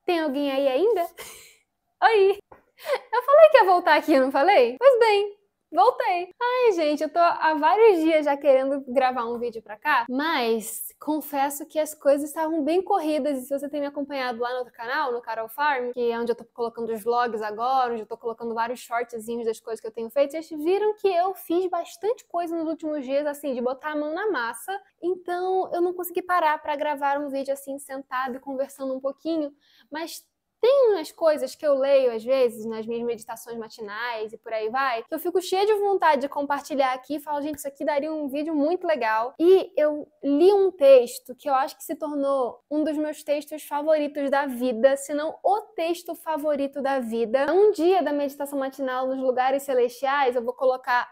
Tem alguém aí ainda? Oi! Eu falei que ia voltar aqui, não falei? Pois bem, voltei. Ai, gente, eu tô há vários dias já querendo gravar um vídeo pra cá, mas confesso que as coisas estavam bem corridas, e se você tem me acompanhado lá no outro canal, no Carol Farm, que é onde eu tô colocando os vlogs agora, onde eu tô colocando vários shortzinhos das coisas que eu tenho feito, vocês viram que eu fiz bastante coisa nos últimos dias, assim, de botar a mão na massa, então eu não consegui parar pra gravar um vídeo assim, sentado e conversando um pouquinho, mas tem umas coisas que eu leio, às vezes, nas minhas meditações matinais e por aí vai, que eu fico cheia de vontade de compartilhar aqui e falo, gente, isso aqui daria um vídeo muito legal. E eu li um texto que eu acho que se tornou um dos meus textos favoritos da vida, se não o texto favorito da vida. Um dia da meditação matinal nos lugares celestiais, eu vou colocar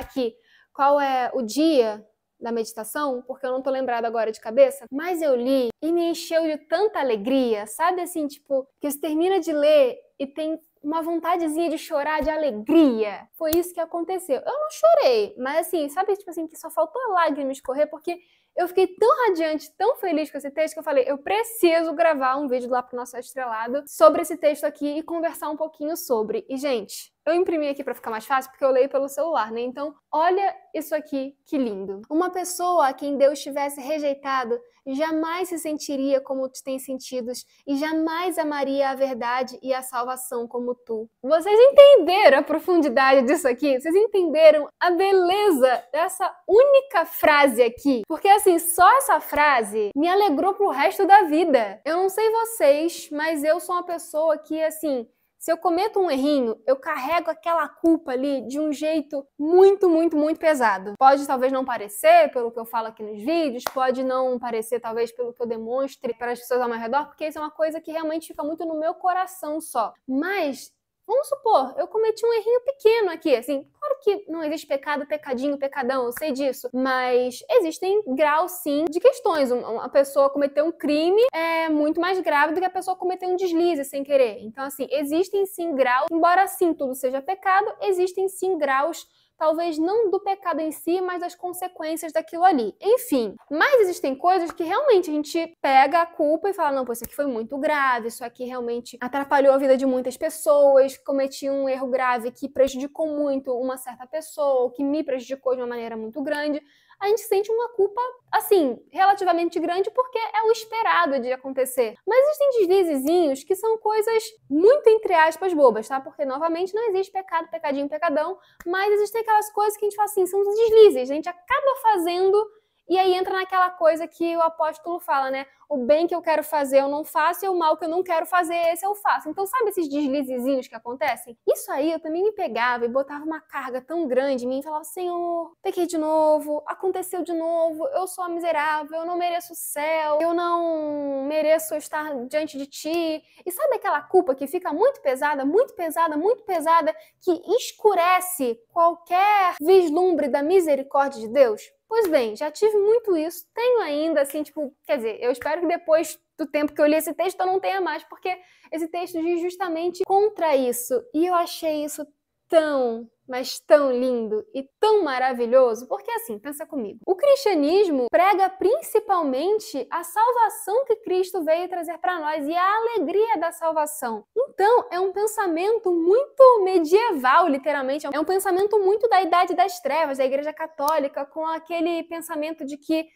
aqui qual é o dia da meditação, porque eu não tô lembrada agora de cabeça, mas eu li e me encheu de tanta alegria, sabe assim, tipo, que você termina de ler e tem uma vontadezinha de chorar de alegria. Foi isso que aconteceu. Eu não chorei, mas assim, sabe, tipo assim, que só faltou a lágrima escorrer, porque eu fiquei tão radiante, tão feliz com esse texto, que eu falei, eu preciso gravar um vídeo lá pro nosso estrelado sobre esse texto aqui e conversar um pouquinho sobre. E, gente, eu imprimi aqui pra ficar mais fácil, porque eu leio pelo celular, né? Então, olha isso aqui, que lindo. Uma pessoa a quem Deus tivesse rejeitado jamais se sentiria como tu tens sentidos e jamais amaria a verdade e a salvação como tu. Vocês entenderam a profundidade disso aqui? Vocês entenderam a beleza dessa única frase aqui? Porque assim, só essa frase me alegrou pro resto da vida. Eu não sei vocês, mas eu sou uma pessoa que, assim, se eu cometo um errinho, eu carrego aquela culpa ali de um jeito muito, muito, muito pesado. Pode talvez não parecer pelo que eu falo aqui nos vídeos, pode não parecer talvez pelo que eu demonstre para as pessoas ao meu redor, porque isso é uma coisa que realmente fica muito no meu coração só. Mas vamos supor, eu cometi um errinho pequeno aqui, assim, claro que não existe pecado, pecadinho, pecadão, eu sei disso, mas existem graus, sim, de questões. Uma pessoa cometer um crime é muito mais grave do que a pessoa cometer um deslize sem querer. Então, assim, existem sim graus, embora sim tudo seja pecado, existem sim graus, talvez não do pecado em si, mas das consequências daquilo ali. Enfim, mas existem coisas que realmente a gente pega a culpa e fala, não, pô, isso aqui foi muito grave, isso aqui realmente atrapalhou a vida de muitas pessoas, cometi um erro grave que prejudicou muito uma certa pessoa, ou que me prejudicou de uma maneira muito grande. A gente sente uma culpa, assim, relativamente grande, porque é o esperado de acontecer. Mas existem deslizezinhos que são coisas muito, entre aspas, bobas, tá? Porque, novamente, não existe pecado, pecadinho, pecadão, mas existem aquelas coisas que a gente fala assim, são os deslizes, a gente acaba fazendo. E aí entra naquela coisa que o apóstolo fala, né? O bem que eu quero fazer eu não faço, e o mal que eu não quero fazer, esse eu faço. Então, sabe esses deslizezinhos que acontecem? Isso aí eu também me pegava e botava uma carga tão grande em mim, e falava, Senhor, pequei de novo, aconteceu de novo, eu sou miserável, eu não mereço o céu, eu não mereço estar diante de ti. E sabe aquela culpa que fica muito pesada, muito pesada, muito pesada, que escurece qualquer vislumbre da misericórdia de Deus? Pois bem, já tive muito isso, tenho ainda, assim, tipo, quer dizer, eu espero que depois do tempo que eu li esse texto eu não tenha mais, porque esse texto diz justamente contra isso, e eu achei isso tão, mas tão lindo e tão maravilhoso, porque assim, pensa comigo, o cristianismo prega principalmente a salvação que Cristo veio trazer para nós e a alegria da salvação. Então, é um pensamento muito medieval, literalmente, é um pensamento muito da Idade das Trevas, da Igreja Católica, com aquele pensamento de que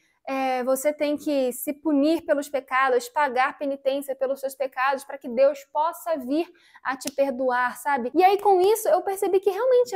você tem que se punir pelos pecados, pagar penitência pelos seus pecados para que Deus possa vir a te perdoar, sabe? E aí com isso eu percebi que realmente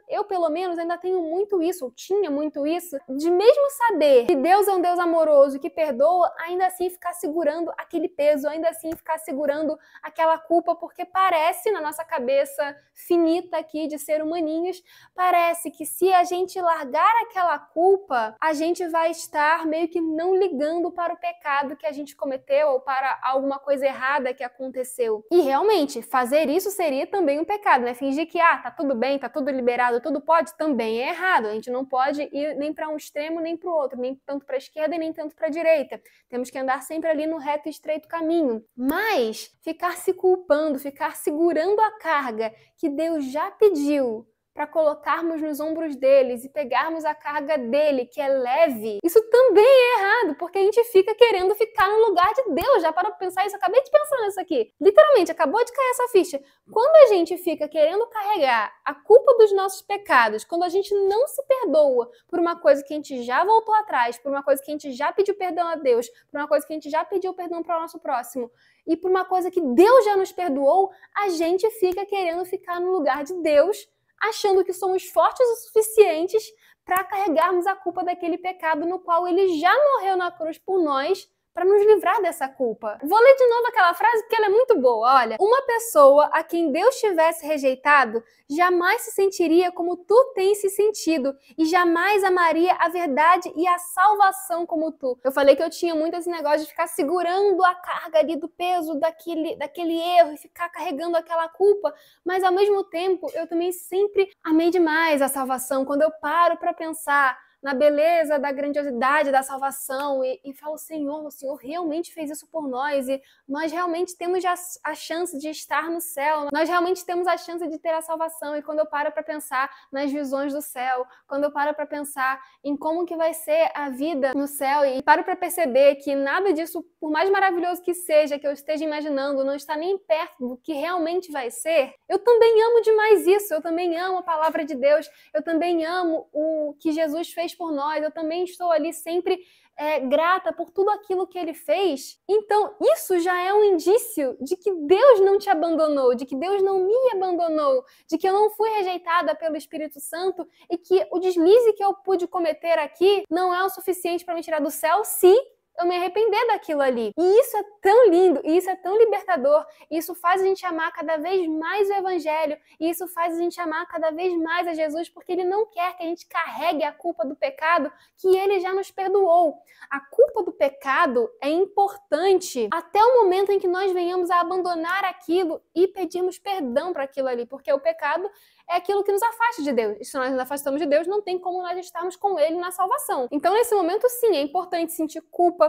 eu pelo menos ainda tenho muito isso, eu tinha muito isso, de mesmo saber que Deus é um Deus amoroso que perdoa, ainda assim ficar segurando aquele peso, ainda assim ficar segurando aquela culpa, porque parece na nossa cabeça finita aqui de ser humaninhos, parece que se a gente largar aquela culpa, a gente vai estar meio que não ligando para o pecado que a gente cometeu ou para alguma coisa errada que aconteceu. E realmente, fazer isso seria também um pecado, né? Fingir que, tá tudo bem, tá tudo liberado, tudo pode, também é errado. A gente não pode ir nem para um extremo nem para o outro, nem tanto para a esquerda e nem tanto para a direita. Temos que andar sempre ali no reto e estreito caminho. Mas ficar se culpando, ficar segurando a carga que Deus já pediu para colocarmos nos ombros deles e pegarmos a carga dele, que é leve, isso também é errado, porque a gente fica querendo ficar no lugar de Deus. Já parou pra pensar isso? Eu acabei de pensar nisso aqui. Literalmente, acabou de cair essa ficha. Quando a gente fica querendo carregar a culpa dos nossos pecados, quando a gente não se perdoa por uma coisa que a gente já voltou atrás, por uma coisa que a gente já pediu perdão a Deus, por uma coisa que a gente já pediu perdão para o nosso próximo, e por uma coisa que Deus já nos perdoou, a gente fica querendo ficar no lugar de Deus, achando que somos fortes o suficientes para carregarmos a culpa daquele pecado no qual ele já morreu na cruz por nós, para nos livrar dessa culpa. Vou ler de novo aquela frase porque ela é muito boa. Olha, uma pessoa a quem Deus tivesse rejeitado jamais se sentiria como tu tens se sentido e jamais amaria a verdade e a salvação como tu. Eu falei que eu tinha muito esse negócio de ficar segurando a carga ali do peso daquele erro e ficar carregando aquela culpa, mas ao mesmo tempo eu também sempre amei demais a salvação. Quando eu paro para pensar na beleza, da grandiosidade da salvação e falo, Senhor, o Senhor realmente fez isso por nós e nós realmente temos a chance de estar no céu, nós realmente temos a chance de ter a salvação. E quando eu paro para pensar nas visões do céu, quando eu paro para pensar em como que vai ser a vida no céu e paro para perceber que nada disso, por mais maravilhoso que seja, que eu esteja imaginando, não está nem perto do que realmente vai ser, eu também amo demais isso, eu também amo a palavra de Deus, eu também amo o que Jesus fez por nós, eu também estou ali sempre grata por tudo aquilo que ele fez. Então isso já é um indício de que Deus não te abandonou, de que Deus não me abandonou, de que eu não fui rejeitada pelo Espírito Santo e que o deslize que eu pude cometer aqui não é o suficiente para me tirar do céu se eu me arrepender daquilo ali. E isso é tão lindo, e isso é tão libertador, e isso faz a gente amar cada vez mais o Evangelho, e isso faz a gente amar cada vez mais a Jesus, porque ele não quer que a gente carregue a culpa do pecado que ele já nos perdoou. A culpa do pecado é importante até o momento em que nós venhamos a abandonar aquilo e pedirmos perdão para aquilo ali, porque o pecado é aquilo que nos afasta de Deus. E se nós nos afastamos de Deus, não tem como nós estarmos com ele na salvação. Então, nesse momento, sim, é importante sentir culpa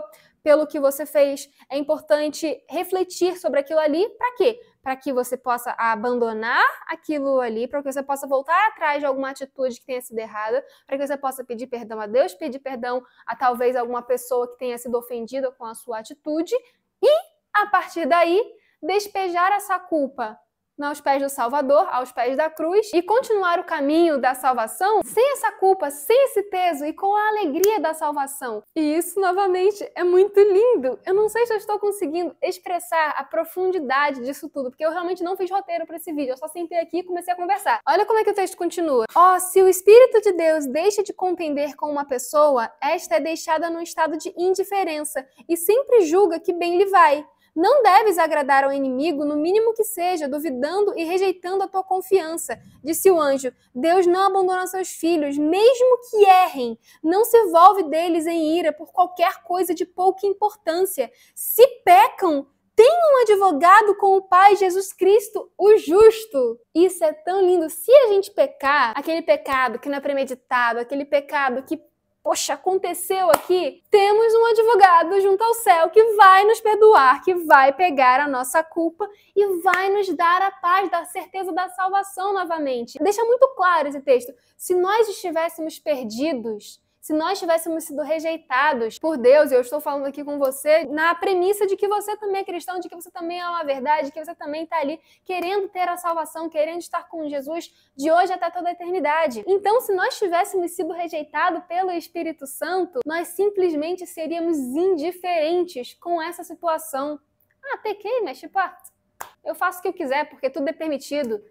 pelo que você fez, é importante refletir sobre aquilo ali. Para quê? Para que você possa abandonar aquilo ali, para que você possa voltar atrás de alguma atitude que tenha sido errada, para que você possa pedir perdão a Deus, pedir perdão a talvez alguma pessoa que tenha sido ofendida com a sua atitude e, a partir daí, despejar essa culpa aos pés do Salvador, aos pés da cruz, e continuar o caminho da salvação sem essa culpa, sem esse peso e com a alegria da salvação. E isso, novamente, é muito lindo. Eu não sei se eu estou conseguindo expressar a profundidade disso tudo, porque eu realmente não fiz roteiro para esse vídeo, eu só sentei aqui e comecei a conversar. Olha como é que o texto continua. Se o Espírito de Deus deixa de contender com uma pessoa, esta é deixada num estado de indiferença e sempre julga que bem lhe vai. Não deves agradar ao inimigo, no mínimo que seja, duvidando e rejeitando a tua confiança. Disse o anjo, Deus não abandona seus filhos, mesmo que errem. Não se envolve deles em ira por qualquer coisa de pouca importância. Se pecam, tem um advogado com o Pai, Jesus Cristo, o justo. Isso é tão lindo. Se a gente pecar, aquele pecado que não é premeditado, aquele pecado que poxa, aconteceu aqui, temos um advogado junto ao céu que vai nos perdoar, que vai pegar a nossa culpa e vai nos dar a paz, da certeza da salvação novamente. Deixa muito claro esse texto. Se nós estivéssemos perdidos, se nós tivéssemos sido rejeitados por Deus, e eu estou falando aqui com você na premissa de que você também é cristão, de que você também ama a verdade, de que você também está ali querendo ter a salvação, querendo estar com Jesus de hoje até toda a eternidade. Então, se nós tivéssemos sido rejeitados pelo Espírito Santo, nós simplesmente seríamos indiferentes com essa situação. Pequei, mas tipo, eu faço o que eu quiser porque tudo é permitido.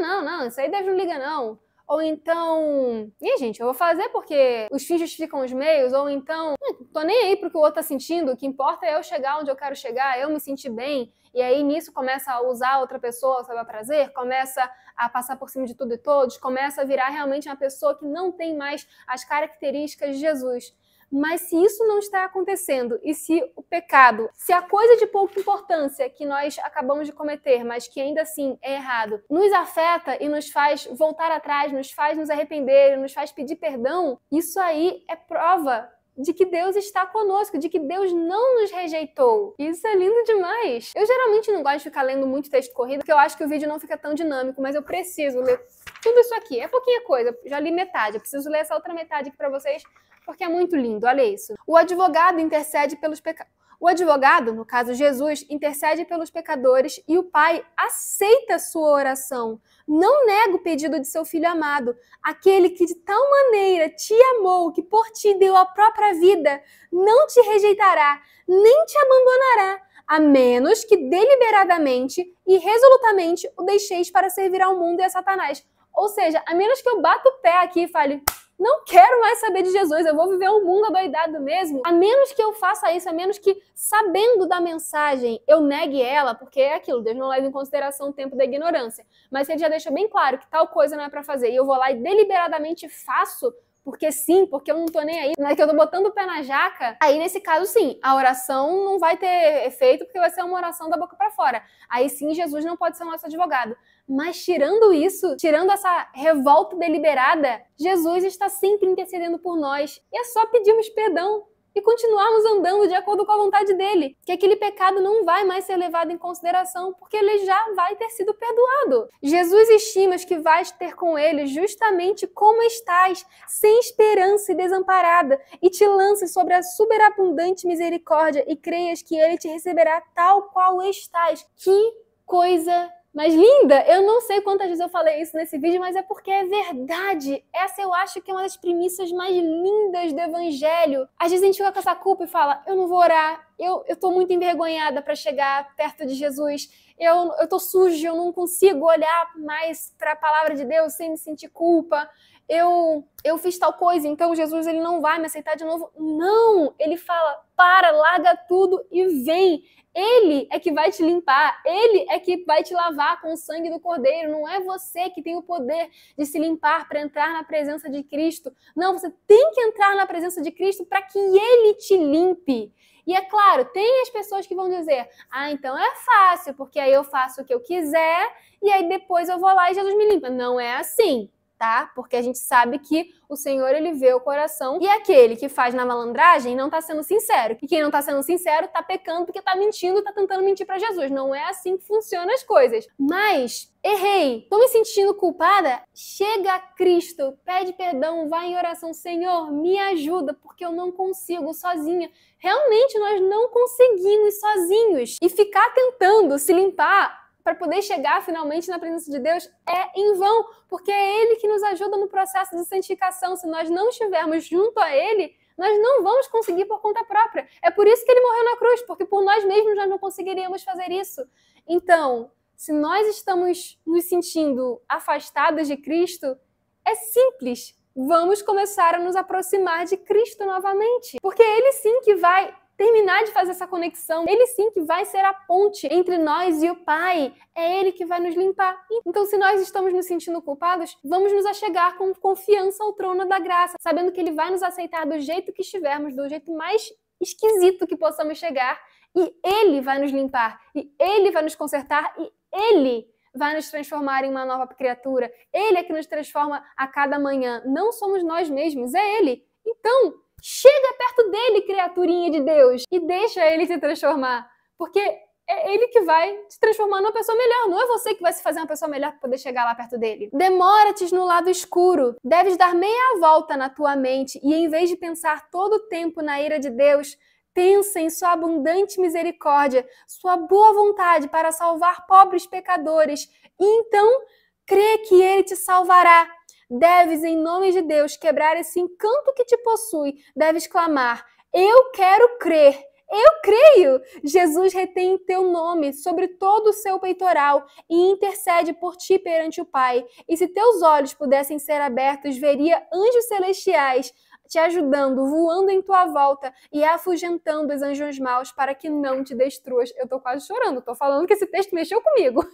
Não, isso aí Deus não liga não. Ou então, gente, eu vou fazer porque os fins justificam os meios, ou então, tô nem aí pro que o outro tá sentindo, o que importa é eu chegar onde eu quero chegar, eu me sentir bem, e aí nisso começa a usar outra pessoa ao seu prazer, começa a passar por cima de tudo e todos, começa a virar realmente uma pessoa que não tem mais as características de Jesus. Mas se isso não está acontecendo, e se o pecado, se a coisa de pouca importância que nós acabamos de cometer, mas que ainda assim é errado, nos afeta e nos faz voltar atrás, nos faz nos arrepender, nos faz pedir perdão, isso aí é prova de que Deus está conosco, de que Deus não nos rejeitou. Isso é lindo demais. Eu geralmente não gosto de ficar lendo muito texto corrido, porque eu acho que o vídeo não fica tão dinâmico, mas eu preciso ler tudo isso aqui. É pouquinha coisa, já li metade, eu preciso ler essa outra metade aqui pra vocês, porque é muito lindo, olha isso. O advogado intercede pelos pecadores. O advogado, no caso Jesus, intercede pelos pecadores e o Pai aceita sua oração. Não nega o pedido de seu Filho amado, aquele que de tal maneira te amou, que por ti deu a própria vida, não te rejeitará, nem te abandonará, a menos que deliberadamente e resolutamente o deixeis para servir ao mundo e a Satanás. Ou seja, a menos que eu bata o pé aqui e fale, não quero mais saber de Jesus, eu vou viver um mundo adoidado mesmo. A menos que eu faça isso, a menos que, sabendo da mensagem, eu negue ela, porque é aquilo, Deus não leva em consideração o tempo da ignorância. Mas se ele já deixa bem claro que tal coisa não é pra fazer, e eu vou lá e deliberadamente faço, porque sim, porque eu não tô nem aí, não é que eu tô botando o pé na jaca, aí nesse caso sim, a oração não vai ter efeito, porque vai ser uma oração da boca pra fora. Aí sim, Jesus não pode ser o nosso advogado. Mas tirando isso, tirando essa revolta deliberada, Jesus está sempre intercedendo por nós. E é só pedirmos perdão e continuarmos andando de acordo com a vontade dele. Que aquele pecado não vai mais ser levado em consideração, porque ele já vai ter sido perdoado. Jesus estima que vais ter com ele justamente como estás, sem esperança e desamparada, e te lance sobre a superabundante misericórdia e creias que ele te receberá tal qual estás. Que coisa mas linda, eu não sei quantas vezes eu falei isso nesse vídeo, mas é porque é verdade. Essa eu acho que é uma das premissas mais lindas do evangelho. Às vezes a gente fica com essa culpa e fala, eu não vou orar, eu tô muito envergonhada para chegar perto de Jesus, eu tô suja, eu não consigo olhar mais para a palavra de Deus sem me sentir culpa. Eu fiz tal coisa, então Jesus ele não vai me aceitar de novo. Não, ele fala, larga tudo e vem. Ele é que vai te limpar, ele é que vai te lavar com o sangue do Cordeiro. Não é você que tem o poder de se limpar para entrar na presença de Cristo. Não, você tem que entrar na presença de Cristo para que ele te limpe. E é claro, tem as pessoas que vão dizer, então é fácil, porque aí eu faço o que eu quiser e aí depois eu vou lá e Jesus me limpa. Não é assim. Tá? Porque a gente sabe que o Senhor, ele vê o coração e aquele que faz na malandragem não tá sendo sincero. E quem não tá sendo sincero tá pecando porque tá mentindo, tá tentando mentir pra Jesus. Não é assim que funcionam as coisas. Mas, errei, tô me sentindo culpada? Chega a Cristo, pede perdão, vai em oração. Senhor, me ajuda, porque eu não consigo sozinha. Realmente, nós não conseguimos sozinhos. E ficar tentando se limpar para poder chegar finalmente na presença de Deus é em vão, porque é Ele que nos ajuda no processo de santificação. Se nós não estivermos junto a Ele, nós não vamos conseguir por conta própria. É por isso que Ele morreu na cruz, porque por nós mesmos nós não conseguiríamos fazer isso. Então, se nós estamos nos sentindo afastados de Cristo, é simples. Vamos começar a nos aproximar de Cristo novamente, porque é Ele sim que vai terminar de fazer essa conexão. Ele sim que vai ser a ponte entre nós e o Pai. É Ele que vai nos limpar. Então, se nós estamos nos sentindo culpados, vamos nos achegar com confiança ao trono da graça, sabendo que Ele vai nos aceitar do jeito que estivermos, do jeito mais esquisito que possamos chegar, e Ele vai nos limpar, e Ele vai nos consertar, e Ele vai nos transformar em uma nova criatura. Ele é que nos transforma a cada manhã. Não somos nós mesmos, é Ele. Então, chega perto dele, criaturinha de Deus, e deixa ele se transformar, porque é ele que vai te transformar numa pessoa melhor, não é você que vai se fazer uma pessoa melhor para poder chegar lá perto dele. Demora-te no lado escuro, deves dar meia volta na tua mente e em vez de pensar todo o tempo na ira de Deus, pensa em sua abundante misericórdia, sua boa vontade para salvar pobres pecadores, e então crê que ele te salvará. Deves, em nome de Deus, quebrar esse encanto que te possui. Deves clamar, eu quero crer, eu creio. Jesus retém teu nome sobre todo o seu peitoral e intercede por ti perante o Pai. E se teus olhos pudessem ser abertos, veria anjos celestiais te ajudando, voando em tua volta e afugentando os anjos maus para que não te destruas. Eu tô quase chorando, tô falando que esse texto mexeu comigo.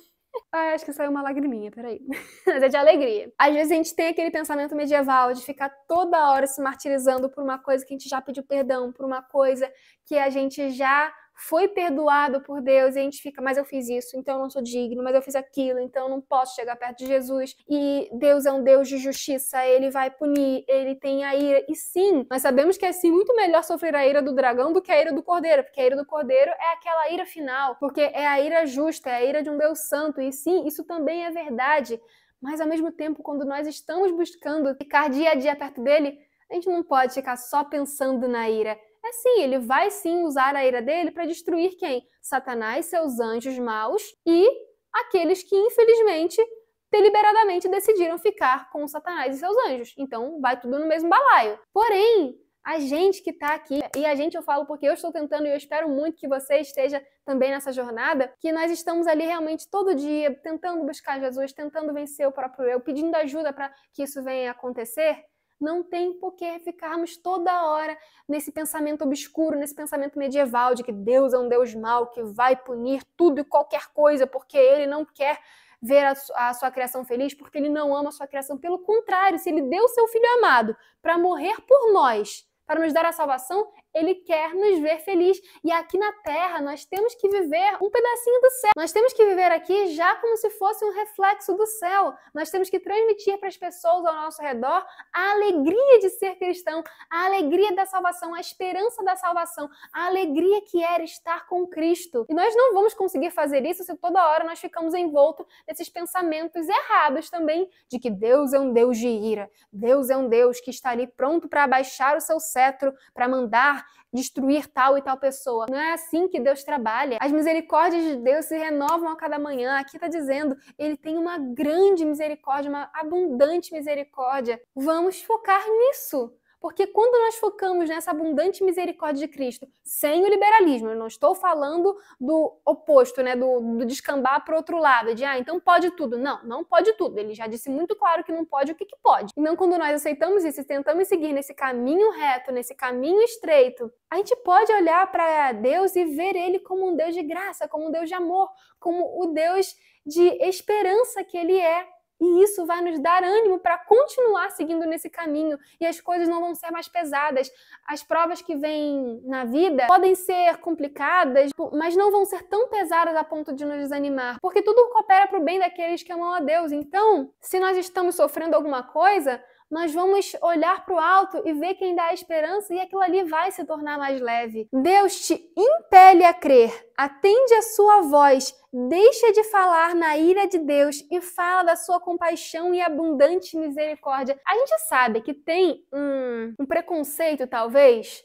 Acho que saiu uma lagriminha, peraí. Mas é de alegria. Às vezes a gente tem aquele pensamento medieval de ficar toda hora se martirizando por uma coisa que a gente já pediu perdão, por uma coisa que a gente já foi perdoado por Deus, e a gente fica, mas eu fiz isso, então eu não sou digno, mas eu fiz aquilo, então eu não posso chegar perto de Jesus. E Deus é um Deus de justiça, ele vai punir, ele tem a ira. E sim, nós sabemos que é sim muito melhor sofrer a ira do dragão do que a ira do cordeiro, porque a ira do cordeiro é aquela ira final, porque é a ira justa, é a ira de um Deus santo. E sim, isso também é verdade. Mas ao mesmo tempo, quando nós estamos buscando ficar dia a dia perto dele, a gente não pode ficar só pensando na ira. É sim, ele vai sim usar a ira dele para destruir quem? Satanás, seus anjos maus e aqueles que, infelizmente, deliberadamente decidiram ficar com Satanás e seus anjos. Então, vai tudo no mesmo balaio. Porém, a gente que está aqui, e a gente eu falo porque eu estou tentando e eu espero muito que você esteja também nessa jornada, que nós estamos ali realmente todo dia tentando buscar Jesus, tentando vencer o próprio eu, pedindo ajuda para que isso venha a acontecer. Não tem por que ficarmos toda hora nesse pensamento obscuro, nesse pensamento medieval de que Deus é um Deus mau, que vai punir tudo e qualquer coisa porque ele não quer ver a sua criação feliz, porque ele não ama a sua criação. Pelo contrário, se ele deu seu filho amado para morrer por nós, para nos dar a salvação, ele quer nos ver feliz. E aqui na Terra nós temos que viver um pedacinho do céu. Nós temos que viver aqui já como se fosse um reflexo do céu. Nós temos que transmitir para as pessoas ao nosso redor a alegria de ser cristão, a alegria da salvação, a esperança da salvação, a alegria que era estar com Cristo. E nós não vamos conseguir fazer isso se toda hora nós ficamos envoltos nesses pensamentos errados também de que Deus é um Deus de ira. Deus é um Deus que está ali pronto para abaixar o seu cetro, para mandar destruir tal e tal pessoa. Não é assim que Deus trabalha. As misericórdias de Deus se renovam a cada manhã. Aqui está dizendo, ele tem uma grande misericórdia, uma abundante misericórdia. Vamos focar nisso. Porque quando nós focamos nessa abundante misericórdia de Cristo, sem o liberalismo, eu não estou falando do oposto, né, do descambar para o outro lado, de então pode tudo. Não, não pode tudo. Ele já disse muito claro que não pode o que pode. Então, quando nós aceitamos isso e tentamos seguir nesse caminho reto, nesse caminho estreito, a gente pode olhar para Deus e ver ele como um Deus de graça, como um Deus de amor, como o Deus de esperança que ele é. E isso vai nos dar ânimo para continuar seguindo nesse caminho. E as coisas não vão ser mais pesadas. As provas que vêm na vida podem ser complicadas, mas não vão ser tão pesadas a ponto de nos desanimar. Porque tudo coopera para o bem daqueles que amam a Deus. Então, se nós estamos sofrendo alguma coisa, nós vamos olhar para o alto e ver quem dá a esperança e aquilo ali vai se tornar mais leve. Deus te impele a crer, atende a sua voz, deixa de falar na ira de Deus e fala da sua compaixão e abundante misericórdia. A gente sabe que tem um preconceito, talvez,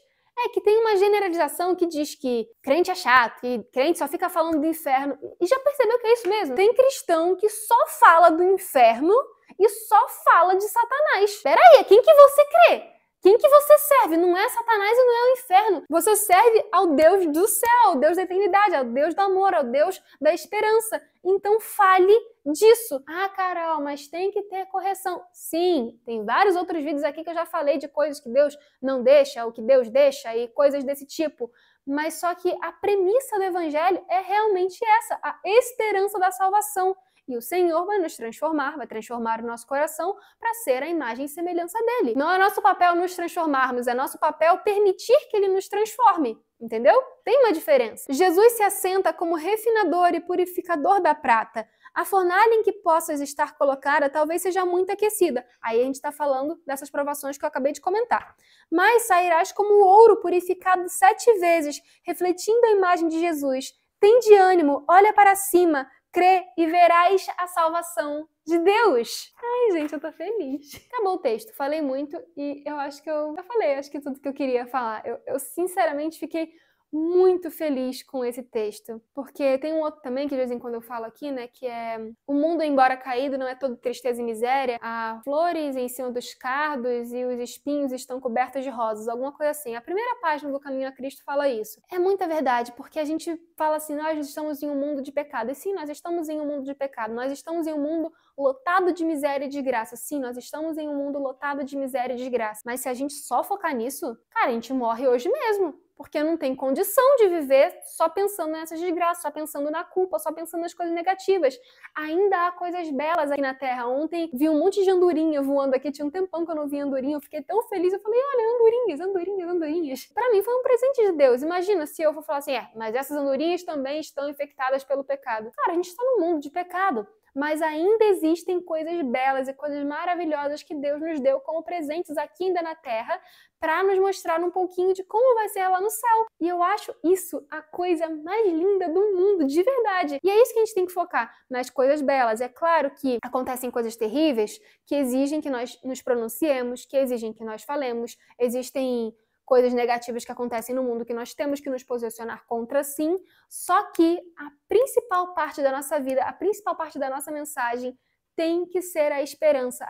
que tem uma generalização que diz que crente é chato, que crente só fica falando do inferno. E já percebeu que é isso mesmo? Tem cristão que só fala do inferno e só fala de Satanás. Peraí, a quem que você crê? Quem que você serve? Não é Satanás e não é o inferno. Você serve ao Deus do céu, ao Deus da eternidade, ao Deus do amor, ao Deus da esperança. Então fale disso. Carol, mas tem que ter correção. Sim, tem vários outros vídeos aqui que eu já falei de coisas que Deus não deixa, ou que Deus deixa, e coisas desse tipo. Mas só que a premissa do evangelho é realmente essa, a esperança da salvação. E o Senhor vai nos transformar, vai transformar o nosso coração para ser a imagem e semelhança dele. Não é nosso papel nos transformarmos, é nosso papel permitir que ele nos transforme. Entendeu? Tem uma diferença. Jesus se assenta como refinador e purificador da prata. A fornalha em que possas estar colocada talvez seja muito aquecida. Aí a gente está falando dessas provações que eu acabei de comentar. Mas sairás como ouro purificado 7 vezes, refletindo a imagem de Jesus. Tem de ânimo, olha para cima, crê e verás a salvação de Deus. Ai, gente, eu tô feliz. Acabou o texto, falei muito e eu acho que eu falei, acho que tudo que eu queria falar. Eu sinceramente fiquei muito feliz com esse texto, porque tem um outro também que de vez em quando eu falo aqui, né, que é o mundo, embora caído, não é todo tristeza e miséria, há flores em cima dos cardos e os espinhos estão cobertos de rosas, alguma coisa assim. A primeira página do Caminho a Cristo fala isso. É muita verdade, porque a gente fala assim, nós estamos em um mundo de pecado, e sim, nós estamos em um mundo de pecado, nós estamos em um mundo lotado de miséria e desgraça, sim, nós estamos em um mundo lotado de miséria e desgraça, mas se a gente só focar nisso, cara, a gente morre hoje mesmo. porque não tem condição de viver só pensando nessas desgraças, só pensando na culpa, só pensando nas coisas negativas. Ainda há coisas belas aqui na Terra. Ontem vi um monte de andorinha voando aqui, tinha um tempão que eu não vi andorinha, eu fiquei tão feliz, eu falei, olha, andorinhas, andorinhas, andorinhas. Pra mim foi um presente de Deus. Imagina se eu for falar assim, mas essas andorinhas também estão infectadas pelo pecado. Cara, a gente está num mundo de pecado, mas ainda existem coisas belas e coisas maravilhosas que Deus nos deu como presentes aqui ainda na Terra para nos mostrar um pouquinho de como vai ser lá no céu. E eu acho isso a coisa mais linda do mundo, de verdade. E é isso que a gente tem que focar, nas coisas belas. É claro que acontecem coisas terríveis que exigem que nós nos pronunciemos, que exigem que nós falemos, existem coisas negativas que acontecem no mundo que nós temos que nos posicionar contra, sim, só que a principal parte da nossa vida, a principal parte da nossa mensagem tem que ser a esperança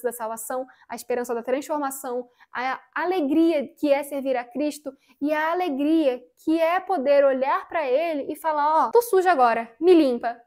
da salvação, a esperança da transformação, a alegria que é servir a Cristo e a alegria que é poder olhar para Ele e falar, tô suja agora, me limpa,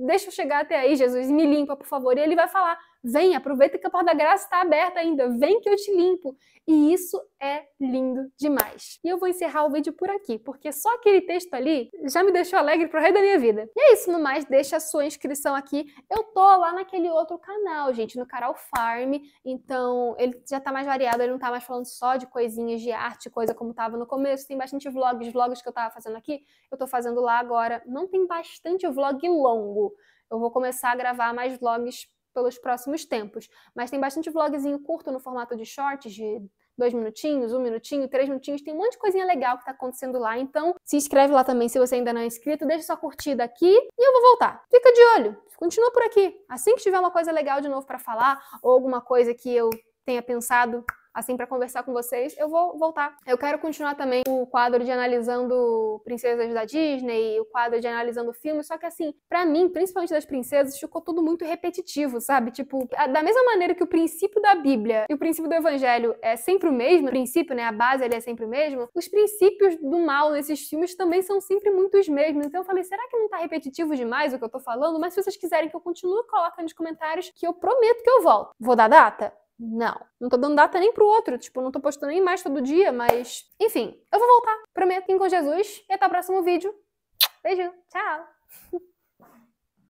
deixa eu chegar até aí, Jesus, me limpa, por favor. E Ele vai falar, vem, aproveita que a porta da graça está aberta ainda, vem que eu te limpo. E isso é lindo demais. E eu vou encerrar o vídeo por aqui, porque só aquele texto ali já me deixou alegre pro resto da minha vida. E é isso, no mais, deixa a sua inscrição aqui. Eu tô lá naquele outro canal, gente, no Carol Farm, então ele já tá mais variado, ele não tá mais falando só de coisinhas de arte, coisa como tava no começo, tem bastante vlogs que eu tava fazendo aqui, eu tô fazendo lá agora. Não tem bastante vlog longo, eu vou começar a gravar mais vlogs pelos próximos tempos. Mas tem bastante vlogzinho curto no formato de shorts, de 2 minutinhos, 1 minutinho, 3 minutinhos. Tem um monte de coisinha legal que tá acontecendo lá. Então, se inscreve lá também se você ainda não é inscrito. Deixa sua curtida aqui e eu vou voltar. Fica de olho. Continua por aqui. Assim que tiver uma coisa legal de novo pra falar, ou alguma coisa que eu tenha pensado assim, pra conversar com vocês, eu vou voltar. Eu quero continuar também o quadro de analisando princesas da Disney, o quadro de analisando filmes, só que assim, pra mim, principalmente das princesas, ficou tudo muito repetitivo, sabe? Tipo, da mesma maneira que o princípio da Bíblia e o princípio do Evangelho é sempre o mesmo, o princípio, né, a base ali é sempre o mesmo, os princípios do mal nesses filmes também são sempre muito os mesmos. Então eu falei, será que não tá repetitivo demais o que eu tô falando? Mas se vocês quiserem que eu continue, coloca aí nos comentários que eu prometo que eu volto. Vou dar data? Não tô dando data nem pro outro, tipo, não tô postando nem mais todo dia, mas... Enfim, eu vou voltar, prometo, com Jesus, e até o próximo vídeo. Beijo, tchau!